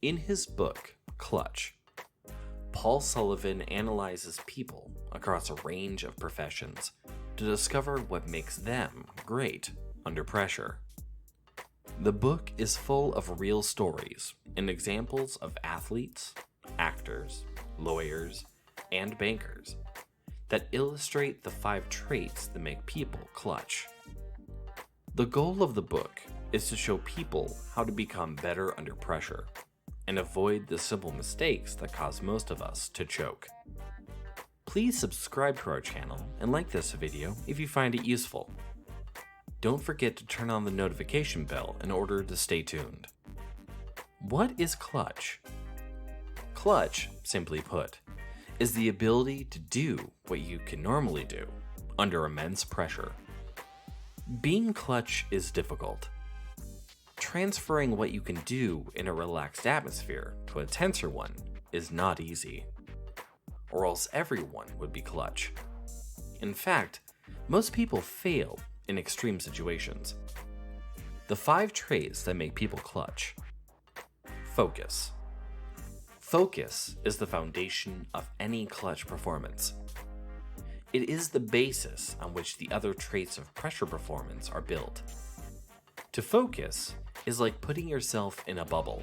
In his book, Clutch, Paul Sullivan analyzes people across a range of professions to discover what makes them great under pressure. The book is full of real stories and examples of athletes, actors, lawyers, and bankers that illustrate the 5 traits that make people clutch. The goal of the book is to show people how to become better under pressure and avoid the simple mistakes that cause most of us to choke. Please subscribe to our channel and like this video if you find it useful. Don't forget to turn on the notification bell in order to stay tuned. What is clutch? Clutch, simply put, is the ability to do what you can normally do under immense pressure. Being clutch is difficult. Transferring what you can do in a relaxed atmosphere to a tenser one is not easy, or else everyone would be clutch. In fact, most people fail in extreme situations. The 5 traits that make people clutch. Focus. Focus is the foundation of any clutch performance. It is the basis on which the other traits of pressure performance are built. To focus is like putting yourself in a bubble.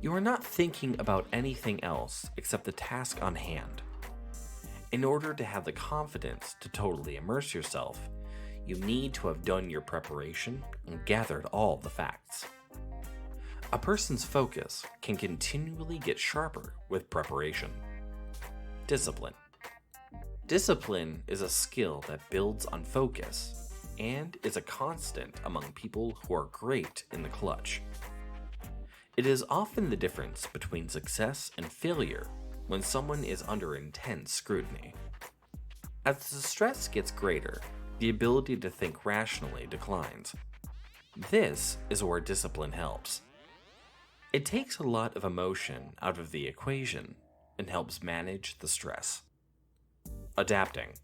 You are not thinking about anything else except the task on hand. In order to have the confidence to totally immerse yourself, you need to have done your preparation and gathered all the facts. A person's focus can continually get sharper with preparation. Discipline. Discipline is a skill that builds on focus and is a constant among people who are great in the clutch. It is often the difference between success and failure when someone is under intense scrutiny. As the stress gets greater, the ability to think rationally declines. This is where discipline helps. It takes a lot of emotion out of the equation and helps manage the stress. Adapting.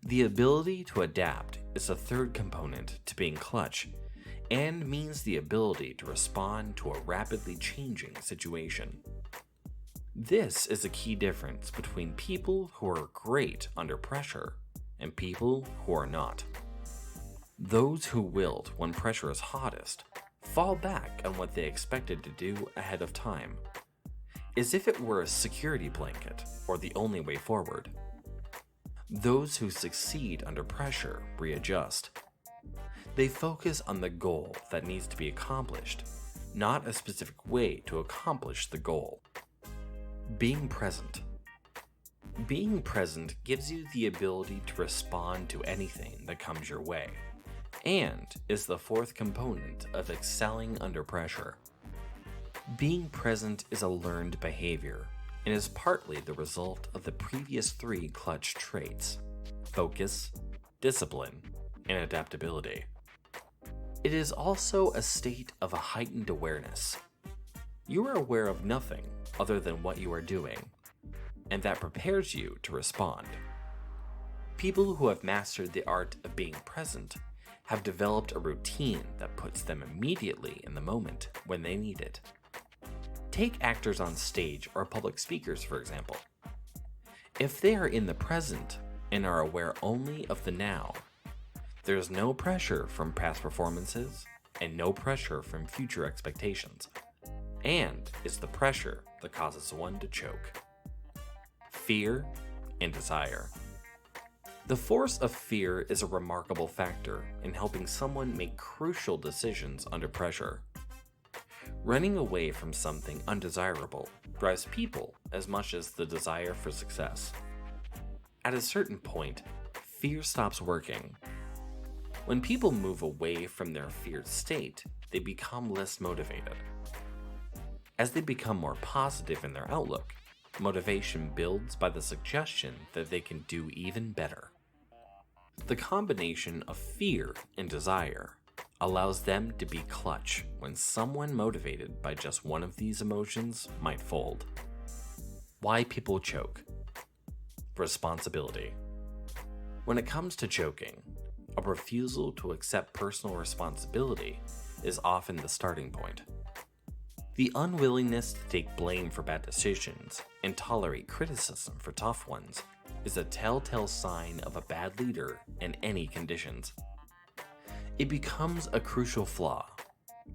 The ability to adapt is a third component to being clutch and means the ability to respond to a rapidly changing situation. This is a key difference between people who are great under pressure and people who are not. Those who wilt when pressure is hottest fall back on what they expected to do ahead of time, as if it were a security blanket or the only way forward. Those who succeed under pressure readjust. They focus on the goal that needs to be accomplished, not a specific way to accomplish the goal. Being present. Being present gives you the ability to respond to anything that comes your way, and is the 4th component of excelling under pressure. Being present is a learned behavior and is partly the result of the previous 3 clutch traits: focus, discipline, and adaptability. It is also a state of a heightened awareness. You are aware of nothing other than what you are doing, and that prepares you to respond. People who have mastered the art of being present have developed a routine that puts them immediately in the moment when they need it. Take actors on stage or public speakers, for example. If they are in the present and are aware only of the now, there is no pressure from past performances and no pressure from future expectations, and it's the pressure that causes one to choke. Fear and desire. The force of fear is a remarkable factor in helping someone make crucial decisions under pressure. Running away from something undesirable drives people as much as the desire for success. At a certain point, fear stops working. When people move away from their feared state, they become less motivated. As they become more positive in their outlook, motivation builds by the suggestion that they can do even better. The combination of fear and desire allows them to be clutch when someone motivated by just one of these emotions might fold. Why people choke. Responsibility. When it comes to choking, a refusal to accept personal responsibility is often the starting point. The unwillingness to take blame for bad decisions and tolerate criticism for tough ones is a telltale sign of a bad leader in any conditions. It becomes a crucial flaw,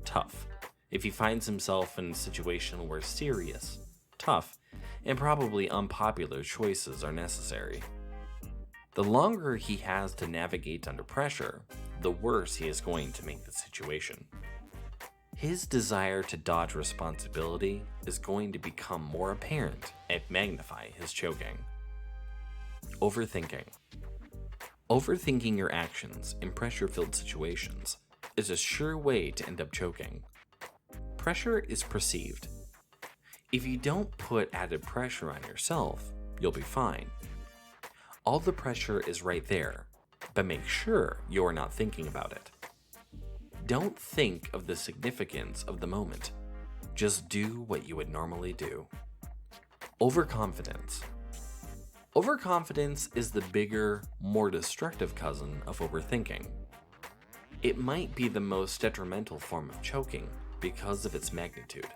tough, if he finds himself in a situation where serious, tough, and probably unpopular choices are necessary. The longer he has to navigate under pressure, the worse he is going to make the situation. His desire to dodge responsibility is going to become more apparent and magnify his choking. Overthinking. Overthinking your actions in pressure-filled situations is a sure way to end up choking. Pressure is perceived. If you don't put added pressure on yourself, you'll be fine. All the pressure is right there, but make sure you're not thinking about it. Don't think of the significance of the moment. Just do what you would normally do. Overconfidence. Overconfidence is the bigger, more destructive cousin of overthinking. It might be the most detrimental form of choking because of its magnitude.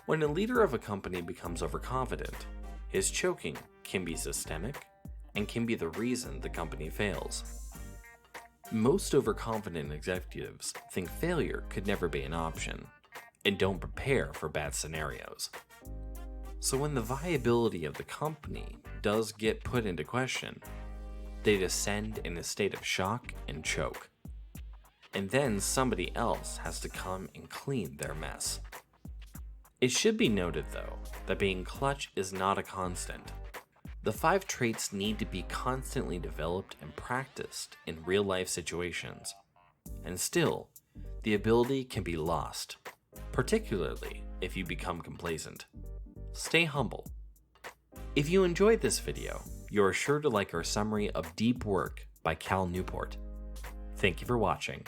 When a leader of a company becomes overconfident, his choking can be systemic and can be the reason the company fails. Most overconfident executives think failure could never be an option and don't prepare for bad scenarios. So when the viability of the company does get put into question, they descend in a state of shock and choke. And then somebody else has to come and clean their mess. It should be noted, though, that being clutch is not a constant. The 5 traits need to be constantly developed and practiced in real-life situations. And still, the ability can be lost, particularly if you become complacent. Stay humble. If you enjoyed this video, you are sure to like our summary of Deep Work by Cal Newport. Thank you for watching.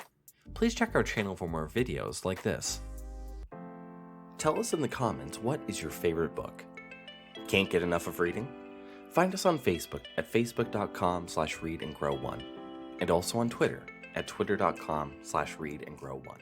Please check our channel for more videos like this. Tell us in the comments, what is your favorite book? Can't get enough of reading? Find us on Facebook at facebook.com/readandgrow1 and also on Twitter at twitter.com/readandgrow1.